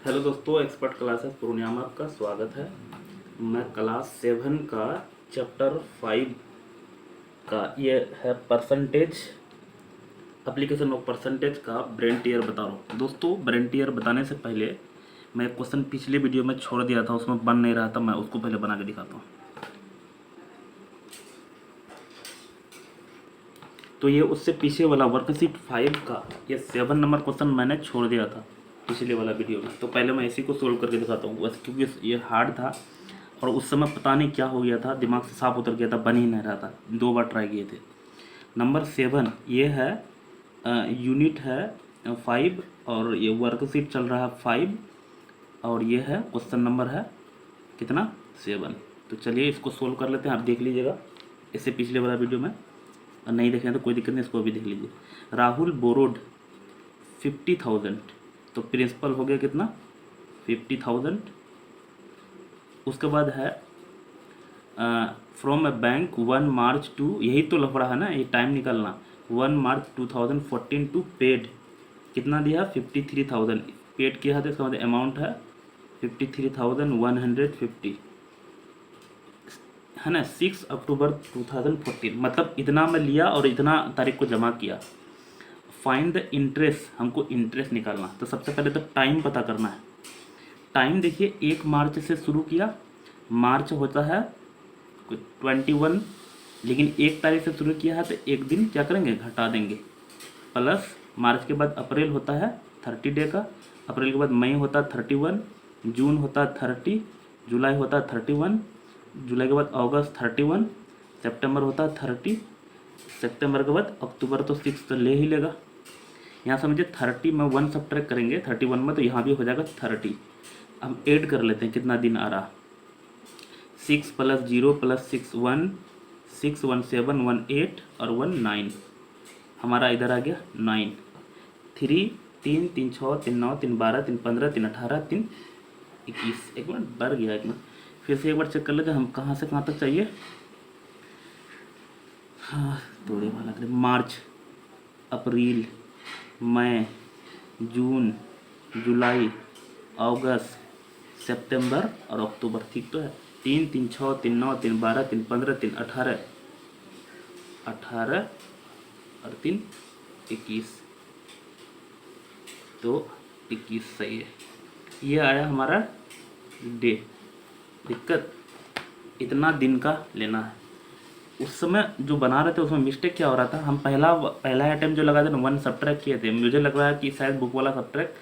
Hello दोस्तों, expert classes Purnia में आपका स्वागत है। मैं क्लास 7 का चैप्टर 5 का ये है परसेंटेज, एप्लीकेशन ऑफ परसेंटेज का ब्रेन टीयर बता रहा हूँ। दोस्तों, ब्रेन टीयर बताने से पहले मैं एक क्वेश्चन पिछले वीडियो में छोड़ दिया था, उसमें बन नहीं रहा था, मैं उसको पहले बना के दिखाता हूँ। तो ये उससे पीछे वाला वर्कशीट 5 का ये 7 नंबर क्वेश्चन मैंने छोड़ दिया था पिछले वाला वीडियो में। तो पहले मैं इसी को सोल्व करके दिखाता हूँ बस, क्योंकि ये हार्ड था और उस समय पता नहीं क्या हो गया था, दिमाग से साफ उतर गया था, बन ही नहीं रहा था, 2 बार ट्राई किए थे। नंबर 7 ये है, यूनिट है 5 और ये वर्कशीट चल रहा है 5 और ये है क्वेश्चन नंबर है कितना 7। तो चलिए इसको सोल्व कर लेते हैं, आप देख लीजिएगा इससे पिछले वाला वीडियो में, और नहीं देखें तो कोई दिक्कत नहीं, इसको अभी देख लीजिए। राहुल बोरोड 50,000, तो प्रिंसिपल हो गया कितना 50,000। उसके बाद है from a bank 1 March two, यही तो लफड़ा है ना, ये टाइम निकालना। 1 मार्च 2014 टू पेड, कितना दिया 53,000 पेड किया है, तो इसका मतलब अमाउंट है 53,150 है ना। 6 अक्टूबर 2014, मतलब इतना मैं लिया और इतना तारीख को जमा किया। फाइंड द इंटरेस्ट, हमको इंटरेस्ट निकालना। तो सबसे पहले तो टाइम पता करना है। टाइम देखिए 1 मार्च से शुरू किया, मार्च होता है 21, लेकिन 1 तारीख से शुरू किया है तो एक दिन क्या करेंगे घटा देंगे, प्लस मार्च के बाद अप्रैल होता है 30 डे का, अप्रैल के बाद मई होता है 31, जून होता है 30, जुलाई होता है 31, जुलाई के बाद अगस्त 31, सितंबर होता है 30, सितंबर के बाद अक्टूबर तो 6 तो ले ही लेगा। यहाँ समझिए 30 में 1 सब्ट्रैक्ट करेंगे 31 में, तो यहाँ भी हो जाएगा 30। हम ऐड कर लेते हैं कितना दिन आ रहा, 6 + 0 + 6 1, 6 1 7 1 8 और 1 9, हमारा इधर आ गया 9। 3 3 3 6 3 9 3 12 3 15 3 18 3 21। एक मिनट बढ़ गया, एक मिनट फिर से एक बार चेक कर लेते हैं हम कहाँ से कहाँ तक चाहिए। हाँ थोड़ी वाला करें, मार्च, अप्रैल, मई, जून, जुलाई, अगस्त, सितंबर और अक्टूबर, ठीक तो है। 3 3 6 3 9 3 12 3 15 3 18 18 और 3 21, तो 21 सही है। ये आया हमारा डे। दिक्कत इतना दिन का लेना है। उस समय जो बना रहे थे उसमें मिस्टेक क्या हो रहा था, हम पहला आइटम जो लगा थे ना 1 सब्ट्रैक्ट किए थे, मुझे लग रहा है कि शायद बुक वाला सब्ट्रैक्ट,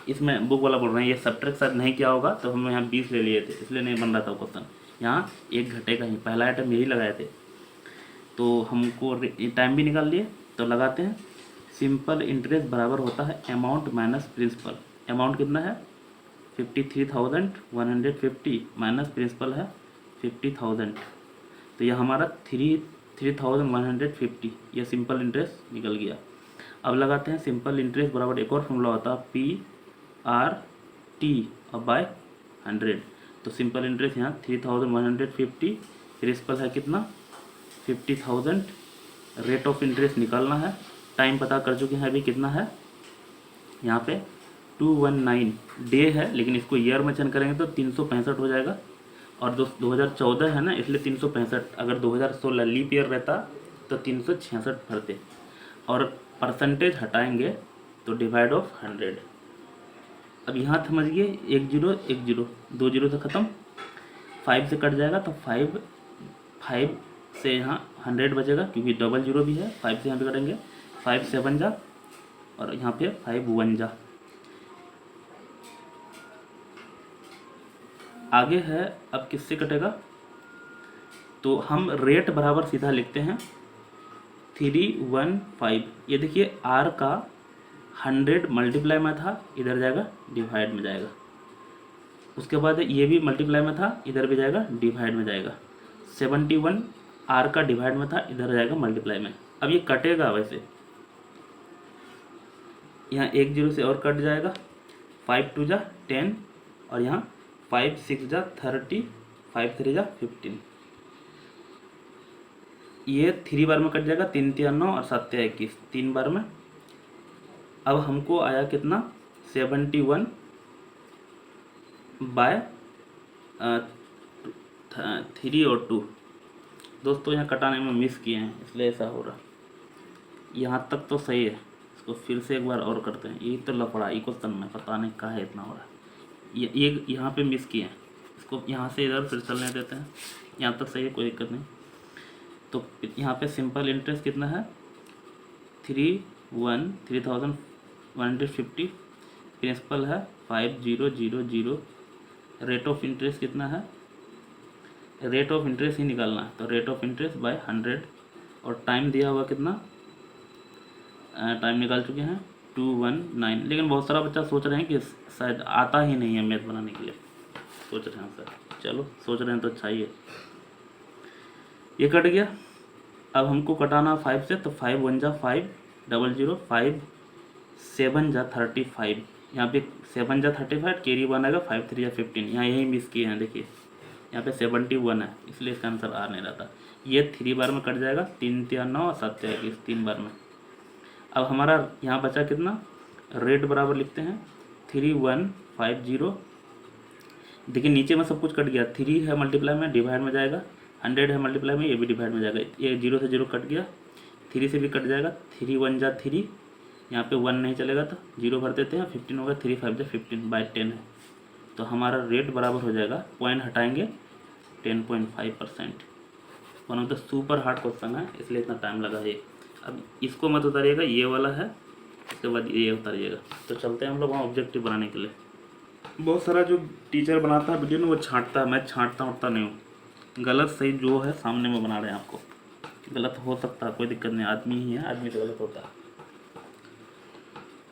इसमें बुक वाला बोल रहे हैं ये सब्ट्रैक्ट शायद नहीं किया होगा, तो हम यहाँ 20 ले लिए थे, इसलिए नहीं बन रहा था क्वेश्चन। यहाँ 1 घटेगा ही, पहला आइटम यही लगाए थे, तो हमको टाइम भी निकाल लिए। तो लगाते हैं, सिंपल इंटरेस्ट बराबर होता है अमाउंट माइनस प्रिंसिपल। अमाउंट कितना है 53,150 माइनस प्रिंसिपल है 50,000, तो यह हमारा 3,150, यह सिंपल इंटरेस्ट निकल गया। अब लगाते हैं सिंपल इंटरेस्ट बराबर, एक और फॉर्मूला होता है PRT और बाय 100। तो सिंपल इंटरेस्ट यहाँ 3,150, प्रिंसिपल है कितना 50,000, रेट ऑफ इंटरेस्ट निकालना है। टाइम पता कर चुके हैं अभी कितना है, यहाँ पे 219 डे है, लेकिन इसको ईयर में चेंज करेंगे तो 365 हो जाएगा, और 2014 है ना इसलिए 365, अगर 2016 लीप ईयर रहता तो 366 भरते, और परसेंटेज हटाएंगे तो डिवाइड ऑफ 100। अब यहाँ समझिए 1 0 1 0, 2 0 से ख़त्म, 5 से कट जाएगा तो 5 से यहाँ 100 बचेगा, क्योंकि डबल 0 भी है, 5 से यहाँ पे कटेंगे, 5 7 जा और यहाँ पे 5 1 जा। आगे है अब किससे कटेगा, तो हम रेट बराबर सीधा लिखते हैं 315। ये देखिए आर का 100 मल्टीप्लाई में था, इधर जाएगा डिवाइड में जाएगा, उसके बाद ये भी मल्टीप्लाई में था, इधर भी जाएगा डिवाइड में जाएगा। 71 आर का डिवाइड में था, इधर जाएगा मल्टीप्लाई में। अब ये कटेगा वैसे, यहाँ 1 0 से और कट जाएगा, 5 2 जा 10 और यहाँ 5 6 जा 30, 5 3 जा 15, ये 3 बार में कट जाएगा, 3 3 9 और 7 21, 3 बार में। अब हमको आया कितना 71 बाय 3 और 2। दोस्तों यहाँ कटाने में मिस किए हैं इसलिए ऐसा हो रहा। यहाँ तक तो सही है, इसको फिर से एक बार और करते हैं। ये तो लफड़ा ई क्वेश्चन में पता नहीं कहाँ है इतना हो रहा है। ये यहाँ पे मिस किए हैं, इसको यहाँ से इधर फिर चलने देते हैं। यहाँ तक सही है, कोई दिक्कत नहीं। तो यहाँ पे सिंपल इंटरेस्ट कितना है 31,150। प्रिंसिपल है 5000। रेट ऑफ इंटरेस्ट कितना है, रेट ऑफ इंटरेस्ट ही निकालना है, तो रेट ऑफ इंटरेस्ट बाय 100। और टाइम दिया हुआ कितना, टाइम निकाल चुके हैं 219। लेकिन बहुत सारा बच्चा सोच रहे हैं कि शायद आता ही नहीं है मैथ बनाने के लिए, सोच रहे हैं सर। चलो सोच रहे हैं तो अच्छा ही है। ये कट गया। अब हमको कटाना 5 से, तो 5 1 जा 5 00 5 7 जा 35। यहाँ पे 7 जा 35 कैरी 1 आएगा, 5 3 जा 15। यहाँ यही मिस किए हैं, देखिए यहाँ पे 71 है, इसलिए इसका आंसर आ नहीं रहा था। ये 3 बार में कट जाएगा, 3 3 9 और 7 21, 3 बार में। अब हमारा यहाँ बचा कितना, रेट बराबर लिखते हैं 3150। देखिए नीचे में सब कुछ कट गया, 3 है मल्टीप्लाई में डिवाइड में जाएगा, 100 है मल्टीप्लाई में, ये भी डिवाइड में जाएगा। ये 0 से 0 कट गया, 3 से भी कट जाएगा, 3 1 जा 3, यहाँ पे 1 नहीं चलेगा तो 0 भर देते हैं, 15 होगा, 3 5 जा 15 बाय 10 है। तो हमारा रेट बराबर हो जाएगा, पॉइंट हटाएंगे 10.5%। One of the super hard question है, इसलिए इतना टाइम लगा है। अब इसको मत उतारिएगा, ये वाला है, इसके बाद ये उतारिएगा। तो चलते हैं हम लोग वहाँ ऑब्जेक्टिव बनाने के लिए। बहुत सारा जो टीचर बनाता है वीडियो में वो छांटता है, मैं छांटता उठता नहीं हूँ। गलत सही जो है सामने में बना रहे हैं आपको। गलत हो सकता है, कोई दिक्कत नहीं, आदमी ही है, आदमी तो गलत होता है।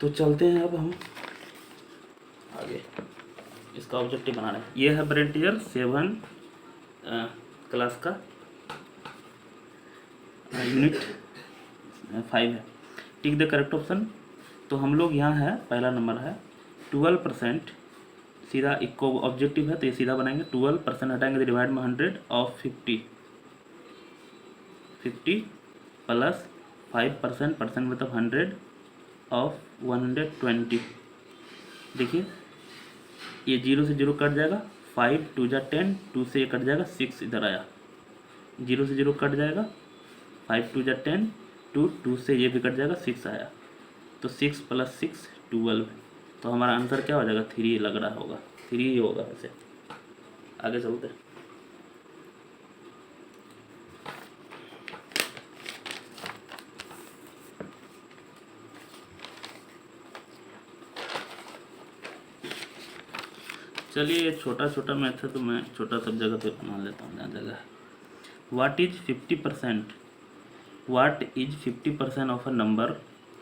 तो चलते हैं अब हम आगे, इसका ऑब्जेक्टिव बना रहे हैं। ये है ब्रेन टीचर 7 क्लास का यूनिट 5 है। Tick the correct option. तो हम लोग यहाँ है, पहला नंबर है 12%। सीधा इको ऑब्जेक्टिव है तो ये सीधा बनाएंगे, 12% हटाएंगे तो डिवाइड में 100 ऑफ 50 प्लस 5%, परसेंट मतलब 100 ऑफ 120। देखिए ये 0 से 0 कट जाएगा, 5 2 जा 10, 2 से ये कट जाएगा, 6 इधर आया, 0 से 0 कट जाएगा, 5 2 जा 10, 2 से ये भी कट जाएगा, 6 आया, तो 6 + 6 12। तो हमारा आंसर क्या हो जाएगा, 3 लग रहा होगा, 3 ही होगा वैसे। आगे चलते हैं। चलिए छोटा छोटा मैथ है तो मैं छोटा सब जगह पे बना लेता हूँ जहाँ जगह है। What is 50% of a number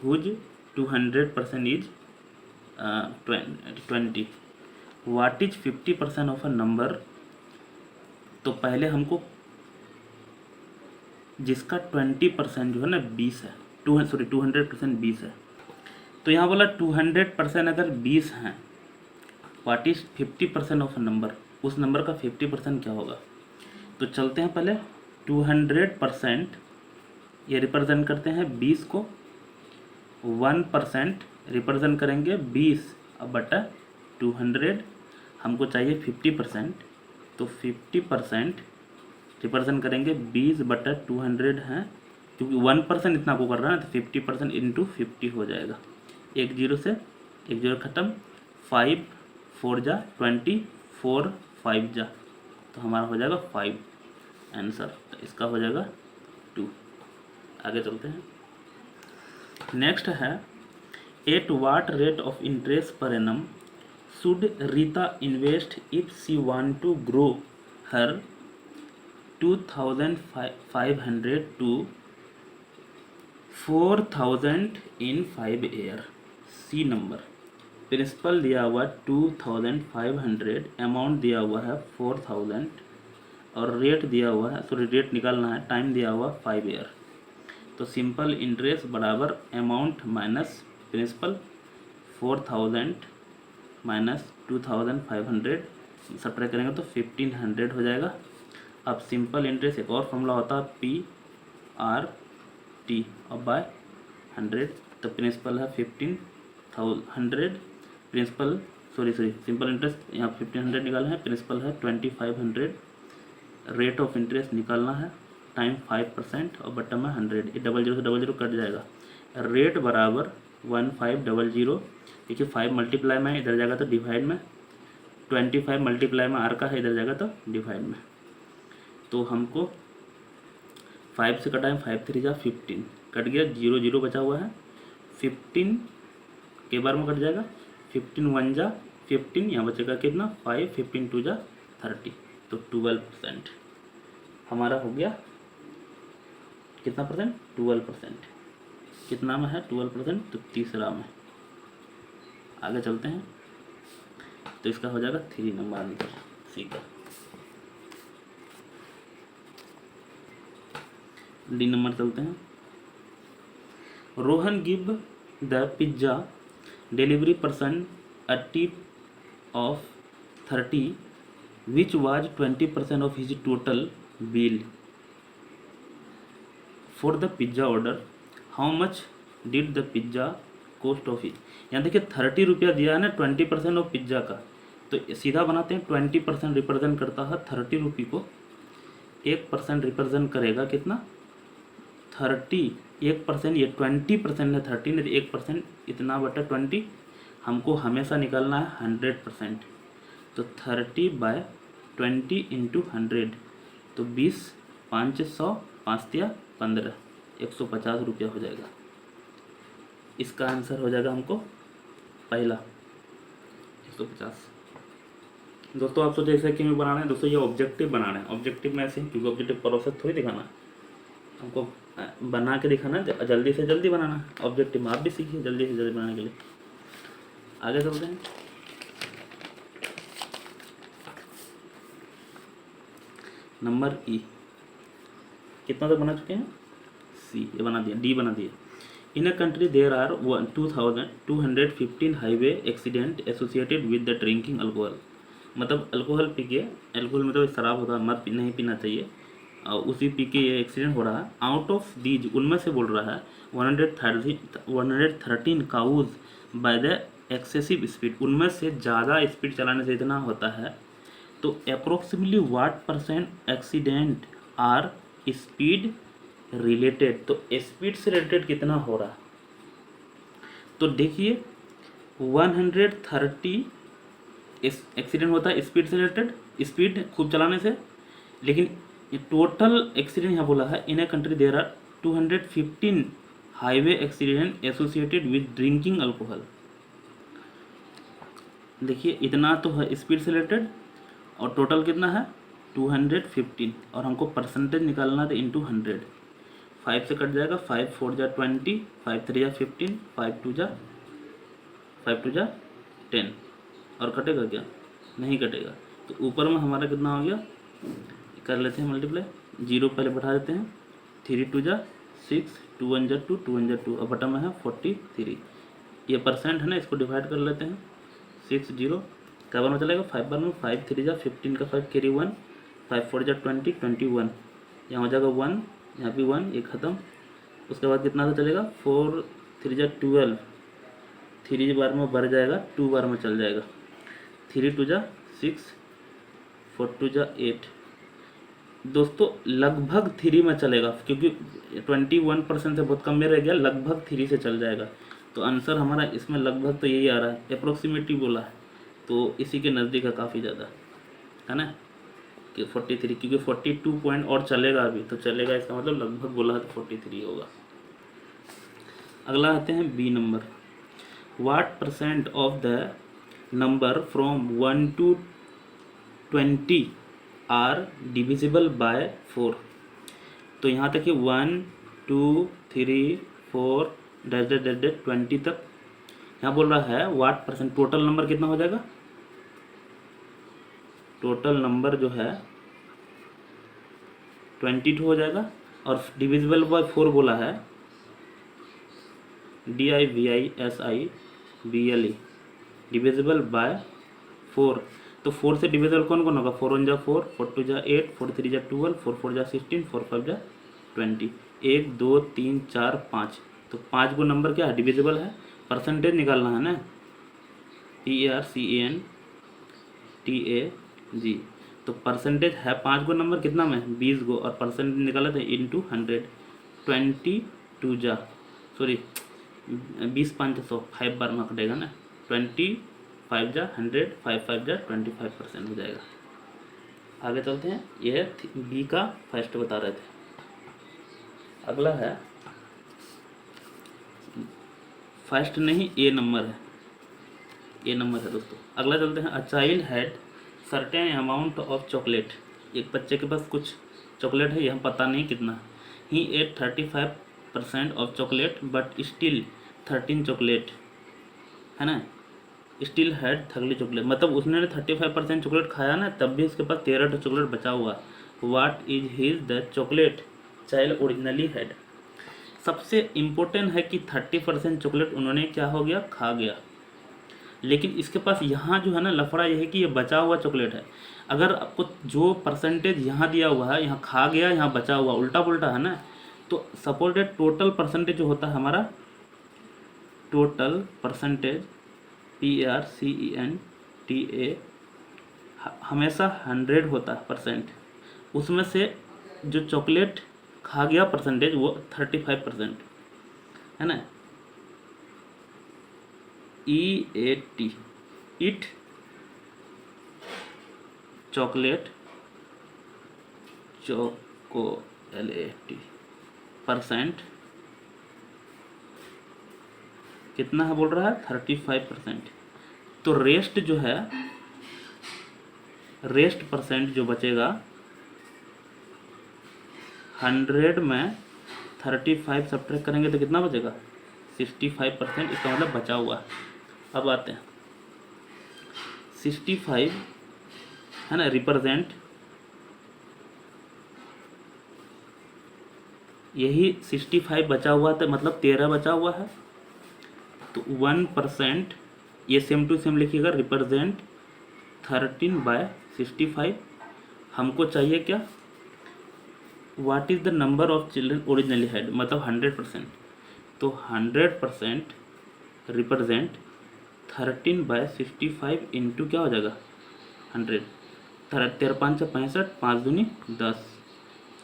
whose 200% is 20। What is 50% of a number. तो पहले हमको जिसका 20% जो है ना 20 है, 200% 20 है। तो यहाँ बोला 200% अगर 20 हैं, what is 50% of a number, उस नंबर का 50% क्या होगा। तो चलते हैं पहले 200%, ये रिप्रेजेंट करते हैं 20 को, 1% रिप्रेजेंट करेंगे 20 अब बटा 200। हमको चाहिए 50%, तो 50% रिप्रेजेंट करेंगे 20 बटा 200 हैं, क्योंकि 1% इतना को कर रहा है तो 50% इंटू 50 हो जाएगा। 1 0 से 1 0 खत्म, 5 4 जा 20, 4 5 जा, तो हमारा हो जाएगा 5 आंसर। तो इसका हो जाएगा 2। आगे चलते हैं। नेक्स्ट है at what rate of interest per annum should Rita invest if she want to grow her 2500 to 4000 in 5 year. See number. Principal दिया हुआ 2500, अमाउंट दिया हुआ है 4000 और रेट दिया हुआ है, सॉरी रेट निकालना है, टाइम दिया हुआ 5 ईयर। तो सिंपल इंटरेस्ट बराबर amount minus principal, 4000 minus 2500 subtract करेंगे तो 1500 हो जाएगा। अब सिंपल इंटरेस्ट एक और फॉर्मूला होता है PRT और बाय 100। तो प्रिंसिपल है 1500, प्रिंसिपल सिंपल इंटरेस्ट यहाँ 1500 निकालना है, प्रिंसिपल है 2500, रेट ऑफ इंटरेस्ट निकालना है, टाइम 5% और बटन में 100, ये 00 से 00 कट जाएगा। रेट बराबर 1500, देखिए 5 मल्टीप्लाई में इधर जाएगा तो डिवाइड में, 25 मल्टीप्लाई में आर का है इधर जाएगा तो डिवाइड में। तो हमको 5 से कटा है, 5 3 जा 15 कट गया, 0 0 बचा हुआ है, 15 के बार में कट जाएगा, 15 1 जा 15, यहाँ बचेगा कितना 5, 15 2 जा 30, तो 12% हमारा हो गया। कितना परसेंट? 12%। कितना में है 12%? तो तीसरा में। आगे चलते हैं, तो इसका हो जाएगा 3 नंबर आंसर सी का। डी नंबर चलते हैं। Rohan give the pizza delivery person a tip of 30 which was 20% of his total bill for the pizza order. How much did the pizza cost of it? यहाँ देखिए 30 रुपया दिया है ना 20% of pizza का, तो सीधा बनाते हैं 20% रिप्रेजेंट करता है 30 रुपये को, 1% रिप्रेजेंट करेगा कितना 30, 1% ये 20% है 30 नहीं, 1% इतना बटा 20, हमको हमेशा निकालना है 100%। तो 30/20 इंटू 100, तो 20, 500, 5 दिया 15, 150 रुपया हो जाएगा। इसका आंसर हो जाएगा हमको पहला 150। दोस्तों आप सोचे ऐसे क्यों बनाना है? दोस्तों ये ऑब्जेक्टिव बनाना है, ऑब्जेक्टिव में ऐसे क्योंकि ऑब्जेक्टिव प्रोसेस थोड़ी दिखाना है, हमको बना के दिखाना है, जल्दी से जल्दी बनाना है ऑब्जेक्टिव। आप भी सीखिए जल्दी से जल्दी बनाने के लिए। आगे चलते हैं। नंबर ई कितना तक बना चुके हैं? सी ये बना दिया, डी बना दिया। In a country there are 2215 highway accident associated with the drinking alcohol. मतलब अल्कोहल पी के, अल्कोहल मतलब शराब होता है, मत नहीं पीना चाहिए, उसी पी के ये एक्सीडेंट हो रहा है। आउट ऑफ दीज उनमें से बोल रहा है 113 cause by the excessive speed, उनमें से ज़्यादा स्पीड चलाने से इतना होता है। तो approximately what % accident are speed related, तो स्पीड से रिलेटेड कितना हो रहा है? तो देखिए 130 एक्सीडेंट होता है स्पीड से रिलेटेड, स्पीड खूब चलाने से, लेकिन टोटल एक्सीडेंट यहाँ बोला है in a country there are 215 highway accident associated with drinking alcohol. देखिए इतना तो है स्पीड से रिलेटेड, और टोटल कितना है 215, और हमको परसेंटेज निकालना था इंटू 100। 5 से कट जाएगा, 5 4 जा 20, 5 3 जा 15, 5 2 जा 10, और कटेगा क्या? नहीं कटेगा। तो ऊपर में हमारा कितना हो गया, कर लेते हैं मल्टीप्लाई, 0 पहले बैठा देते हैं, 3 2 जा 6, 2 1 जा 2, 2 1 जा 2, और बटन में है 43। ये परसेंट है ना, इसको डिवाइड कर लेते हैं, 6 0 क्या बार में चलेगा, 5 बार में, 5 3 जा 15 का 5 कैरी 1, 5 4 जा 20, 21, यहाँ हो जाएगा 1, यहाँ भी 1, ये ख़त्म। उसके बाद कितना सा चलेगा, 4 3 जा 12, 3 बार में भर जाएगा, 2 बार में चल जाएगा, 3 2 जा 6, 4 2 जा 8। दोस्तों लगभग 3 में चलेगा, क्योंकि 21% से बहुत कम में रह गया, लगभग 3 से चल जाएगा। तो आंसर हमारा इसमें लगभग तो यही आ रहा है, अप्रोक्सीमेटली बोला है, तो इसी के नज़दीक है काफ़ी ज़्यादा, है ना, कि 43, क्योंकि 42 पॉइंट और चलेगा अभी, तो चलेगा, इसका मतलब लगभग बोला है तो 43 होगा। अगला आते हैं B number. What % of the number from 1 to 20 are divisible by 4। तो यहाँ तक कि 1 2 3 4 -20 तक यहाँ बोल रहा है व्हाट %, टोटल नंबर कितना हो जाएगा, टोटल नंबर जो है 22 हो जाएगा, और डिविजिबल बाय 4 बोला है, DIVISIBLE, डिविजिबल बाय 4। तो 4 से डिविजिबल कौन कौन होगा, 4 1 जा 4, 4 2 जा 8, 4 3 जा 12, 4 4 जा 16, 4 5 जा 20, 1 2 3 4 5। तो 5 को नंबर क्या है, डिविजिबल है, परसेंटेज निकालना है ना, PERCENTAG। तो परसेंटेज है 5 गो नंबर, कितना में 20 गो, और परसेंटेज निकाला था इंटू 100। 22 जा सॉरी 20 5 100, 5 बार में कटेगा ना, 25 जा 100, 5 जा 25% हो जाएगा। आगे चलते हैं, ये बी का फर्स्ट बता रहे थे। अगला है फर्स्ट नहीं, ए नंबर है, ए नंबर है दोस्तों। अगला चलते हैं, a child had certain amount of chocolate. एक बच्चे के पास कुछ चॉकलेट है, यह पता नहीं कितना। He ate 35% of chocolate but still 13 chocolate, है ना, स्टिल हैड 30 चॉकलेट, मतलब उसने 35% चॉकलेट खाया ना, तब भी उसके पास 13 चॉकलेट बचा हुआ। What is his the chocolate child originally had. सबसे इम्पोर्टेंट है कि 30% चॉकलेट उन्होंने क्या हो गया, खा गया। लेकिन इसके पास यहाँ जो है ना लफड़ा यह है कि ये बचा हुआ चॉकलेट है। अगर आपको जो परसेंटेज यहाँ दिया हुआ है, यहाँ खा गया यहाँ बचा हुआ, उल्टा पुल्टा है ना, तो सपोज दैट टोटल परसेंटेज जो होता है हमारा, टोटल परसेंटेज PERCENTA हमेशा 100 होता है परसेंट। उसमें से जो चॉकलेट खा गया परसेंटेज वो 35% है ना। EAT it chocolate LAT percent कितना है बोल रहा है, 35%। तो रेस्ट जो है, रेस्ट परसेंट जो बचेगा 100 में 35 सब्ट्रैक्ट करेंगे तो कितना बचेगा, 65%। इसका मतलब बचा हुआ। अब आते हैं 65 है ना, रिप्रेजेंट, यही 65 बचा हुआ था, मतलब 13 बचा हुआ है। तो 1%, ये सेम टू सेम लिखिएगा, रिप्रेजेंट 13/65। हमको चाहिए क्या, what is the number of children originally had, मतलब 100%। तो 100% रिप्रेजेंट 13/65 इंटू क्या हो जाएगा 100, 13 5 65, 5 दूनी 10।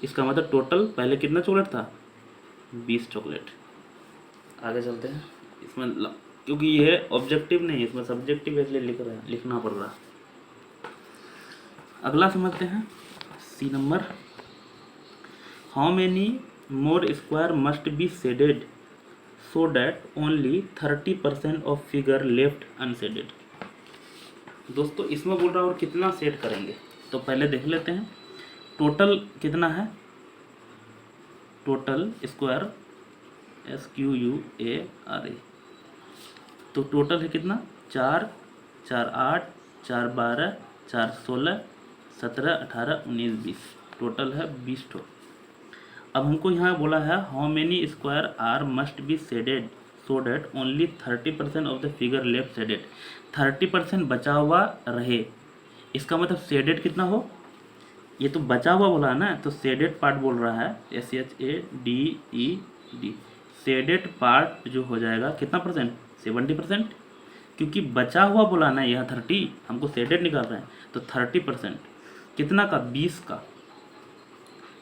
इसका मतलब टोटल पहले कितना चॉकलेट था, 20 चॉकलेट। आगे चलते हैं, इसमें क्योंकि ये ऑब्जेक्टिव नहीं है, इसमें सब्जेक्टिव है, इसलिए लिखना पड़ रहा। अगला समझते हैं, C number, how many more square must be shaded so that only 30% of figure left unshaded. दोस्तों इसमें बोल रहा है और कितना सेट करेंगे, तो पहले देख लेते हैं टोटल कितना है। टोटल स्क्वायर SQUARE, तो टोटल है कितना, 4 4 8 4 12 4 16 17 18 19 20, टोटल है 20 ठो। अब हमको यहाँ बोला है how many square are must be shaded so that only 30% of the figure left shaded. 30% बचा हुआ रहे, इसका मतलब शेडेड कितना हो, ये तो बचा हुआ बोला है ना, तो शेडेड पार्ट बोल रहा है SHADED। शेडेड पार्ट जो हो जाएगा कितना परसेंट, 70%, क्योंकि बचा हुआ बोला ना यहाँ 30, हमको शेडेड निकाल रहे हैं। तो 30% कितना का, 20 का,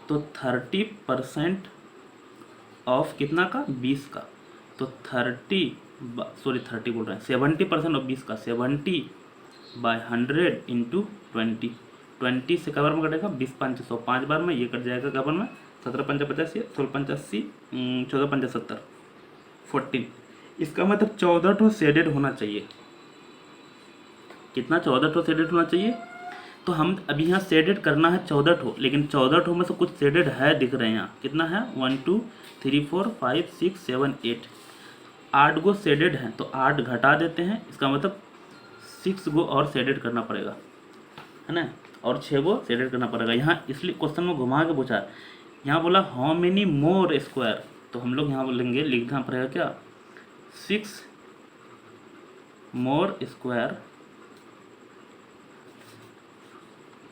तो 30% ऑफ कितना का, 20 का, तो 30 बोल रहे हैं, 70% ऑफ 20 का, 70/100 इंटू 20 से कबर में कटेगा 20 5 100, 5 बार में ये कट जाएगा कबर में, 17 5 85, 16 5 80, 14 5 70, 14। इसका मतलब 14 ठो शेडेड होना चाहिए। कितना, 14 ठो शेडेड होना चाहिए। तो हम अभी यहाँ शेडेड करना है 14 ठो, लेकिन 14 ठो में से कुछ शेडेड है दिख रहे हैं यहाँ, कितना है 1 2 3 4 5 6 7 8, 8 गो शेडेड हैं, तो 8 घटा देते हैं, इसका मतलब 6 गो और शेडेड करना पड़ेगा, है ना, और 6 गो शेडेड करना पड़ेगा यहाँ। इसलिए क्वेश्चन में घुमा के पूछा, यहाँ बोला हाउ मेनी मोर स्क्वायर, तो हम लोग यहाँ बोलेंगे, लिखना पड़ेगा क्या, 6 मोर स्क्वायर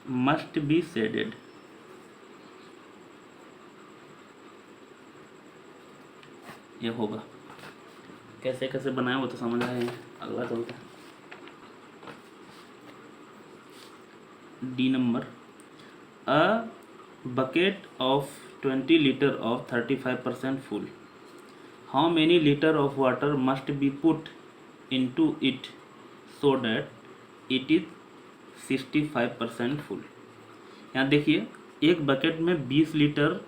मस्ट बी शेडेड। ये होगा, कैसे कैसे बनाए वो तो समझ आए हैं। अगला चलते हैं, D number, a bucket of 20 liter of 35% full, how many liter of water must be put into it so that it is 65% full। यहाँ देखिए एक बकेट में 20 लीटर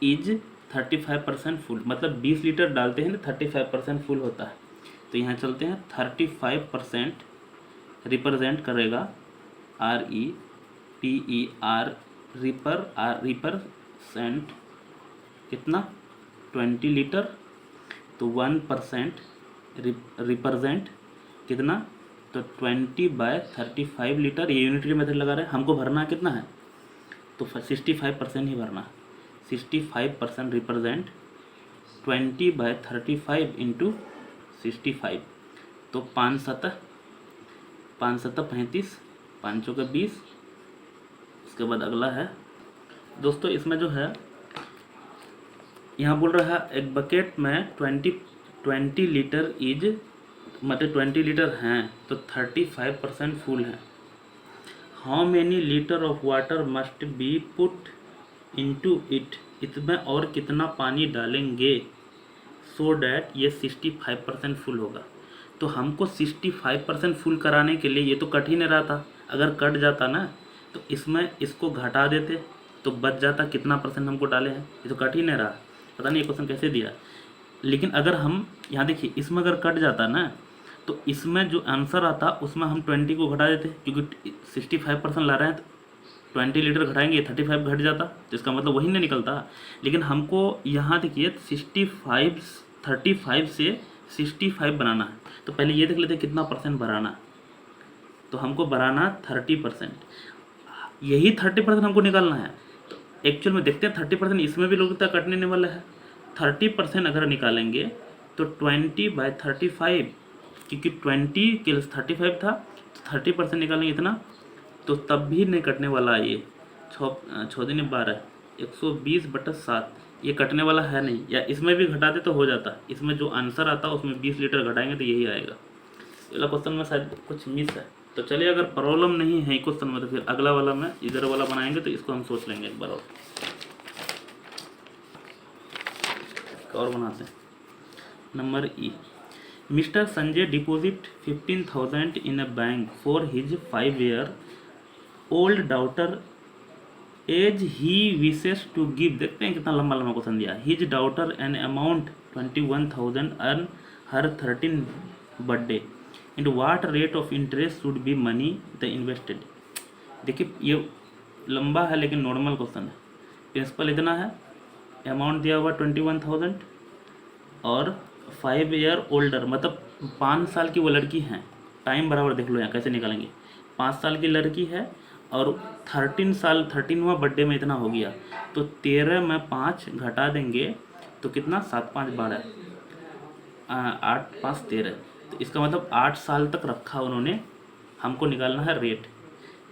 इज 35% फुल, मतलब 20 लीटर डालते हैं ना 35% फुल होता है। तो यहाँ चलते हैं 35% रिप्रेजेंट करेगा REPER रिपरसेंट कितना 20 लीटर, तो 1% रिप्रेजेंट कितना, तो 20/35 लीटर। ये यूनिटरी मेथड लगा रहे हैं, हमको भरना कितना है, तो 65% ही भरना है। 65% रिप्रेजेंट 20/35 इंटू 65, तो 5 7 35, 5 का 20। उसके बाद अगला है दोस्तों, इसमें जो है यहाँ बोल रहा है एक बकेट में 20 लीटर इज, मतलब 20 लीटर हैं तो 35% फुल है। How many litre of water must be put into it, इसमें और कितना पानी डालेंगे सो डैट ये 65% फुल होगा। तो हमको 65% फुल कराने के लिए, ये तो कट ही नहीं रहा था, अगर कट जाता ना तो इसमें इसको घटा देते तो बच जाता कितना परसेंट हमको डाले हैं, ये तो कट ही नहीं रहा। पता नहीं ये क्वेश्चन कैसे दिया, लेकिन अगर हम यहाँ देखिए इसमें अगर कट जाता ना तो इसमें जो आंसर आता उसमें हम 20 को घटा देते, क्योंकि 65% ला रहे हैं तो 20 लीटर घटाएंगे 35 घट जाता, तो इसका मतलब वही नहीं निकलता। लेकिन हमको यहाँ देखिए 35 से 65 बनाना है, तो पहले ये देख लेते हैं कितना परसेंट भराना। तो हमको भराना 30%, यही 30% हमको निकालना है। तो एक्चुअल में देखते हैं 30% इसमें भी लोग कटने नहीं वाला है। 30% अगर निकालेंगे तो 20/35, क्योंकि 20 के 35 था, तो 30% निकालेंगे इतना, तो तब भी नहीं कटने वाला। ये 6×12 120/7, ये कटने वाला है नहीं, या इसमें भी घटा दे तो हो जाता। इसमें जो आंसर आता उसमें 20 लीटर घटाएंगे तो यही आएगा। अगला क्वेश्चन में शायद कुछ मिस है, तो चलिए अगर प्रॉब्लम नहीं है क्वेश्चन में तो फिर अगला वाला में इधर वाला बनाएंगे, तो इसको हम सोच लेंगे एक बार और बनाते हैं। Number E, mister Sanjay deposit 15,000 in a bank for his 5 year old daughter as he wishes to give, देखते हैं कितना लंबा लंबा क्वेश्चन दिया। His daughter an amount 21,000 earn her 13 birthday and what rate of interest should be money the invested. देखिए ये लंबा है लेकिन नॉर्मल क्वेश्चन है। प्रिंसिपल इतना है, अमाउंट दिया हुआ 21,000 और 5 year ओल्डर, मतलब 5 साल की वो लड़की है। टाइम बराबर देख लो यहाँ कैसे निकालेंगे। 5 साल की लड़की है और 13वां बर्थडे में इतना हो गया, तो 13 में 5 घटा देंगे तो कितना, 7 5 12, 8 5 13, तो इसका मतलब 8 साल तक रखा उन्होंने। हमको निकालना है रेट,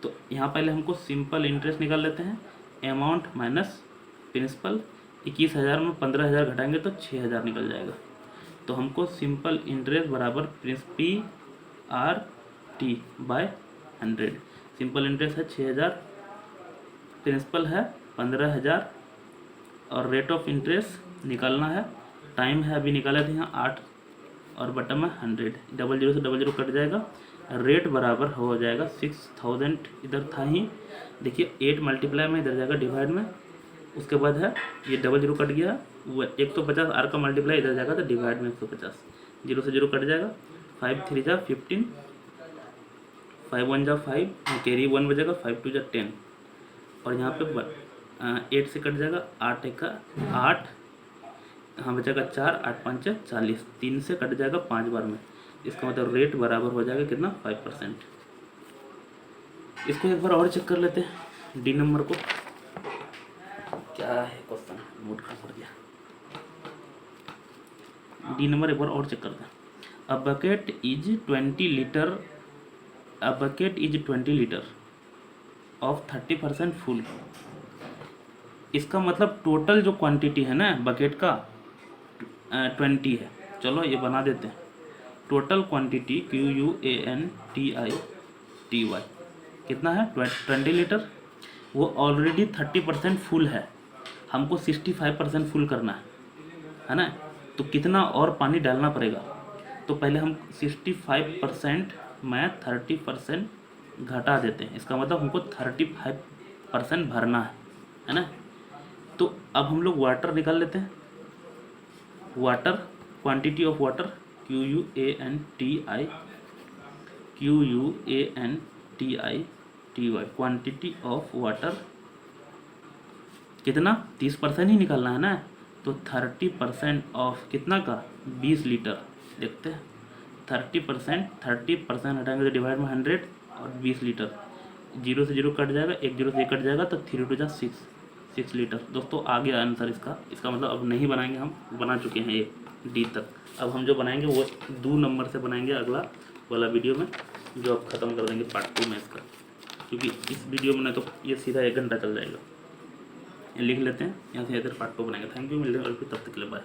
तो यहाँ पहले हमको सिंपल इंटरेस्ट निकाल लेते हैं। अमाउंट माइनस प्रिंसिपल, 21,000 में 15,000 घटाएंगे तो 6,000 निकल जाएगा। तो हमको सिंपल इंटरेस्ट बराबर PRT/100। सिंपल इंटरेस्ट है 6,000, प्रिंसिपल है 15,000 और रेट ऑफ इंटरेस्ट निकालना है। टाइम है अभी निकाले थे यहाँ 8 और बटन में 100, 00 से 00 कट जाएगा। रेट बराबर हो जाएगा 6,000, इधर था ही देखिए 8 मल्टीप्लाई में इधर जाएगा डिवाइड में, उसके बाद है ये 00 कट गया, वो 150 आर का मल्टीप्लाई इधर जाएगा तो डिवाइड में 150, 0 से 0 कट जाएगा। 5 3 जा 15, 5 1 जा 5, कैरी 1 बजेगा, 5 2 जा 10 और यहाँ पे 8 से कट जाएगा, 8 1 का 8, यहाँ बचेगा 4, 8 5 40, 3 से कट जाएगा 5 बार में। इसका मतलब रेट बराबर हो जाएगा कितना, 5%। इसको एक बार और चेक कर लेते हैं डी नंबर को, क्या है क्वेश्चन, मूड खराब कर दिया। डी नंबर एक बार और चेक करते हैं। A bucket is 20 litre, a bucket is 20 litre of 30% full. इसका मतलब टोटल जो क्वांटिटी है ना बकेट का 20 है। चलो ये बना देते हैं। टोटल क्वांटिटी QUANTITY कितना है 20 लीटर, वो ऑलरेडी 30% फुल है, हमको 65% फुल करना है ना। तो कितना और पानी डालना पड़ेगा, तो पहले हम 65% में 30% घटा देते हैं, इसका मतलब हमको 35% भरना है ना। तो अब हम लोग वाटर निकाल लेते हैं। Water, quantity of water, QUANTITY, quantity of water कितना 30% ही निकालना है ना। तो 30% ऑफ कितना का 20 लीटर, देखते हैं 30% हटाएंगे तो डिवाइड में 100 और 20 लीटर, 0 से 0 कट जाएगा, 1 0 से 1 कट जाएगा, तो 3 2 6 लीटर। दोस्तों आ गया आंसर इसका मतलब अब नहीं बनाएंगे, हम बना चुके हैं ये डी तक। अब हम जो बनाएंगे वो 2 नंबर से बनाएंगे अगला वाला वीडियो में, जो अब ख़त्म कर देंगे पार्ट 2 में इसका, क्योंकि इस वीडियो में ना तो ये सीधा 1 घंटा चल जाएगा। लिख लेते हैं यहाँ से इधर पार्ट 2 बनाएंगे। थैंक यू, मिलते हैं और फिर तब तक के लिए बाय।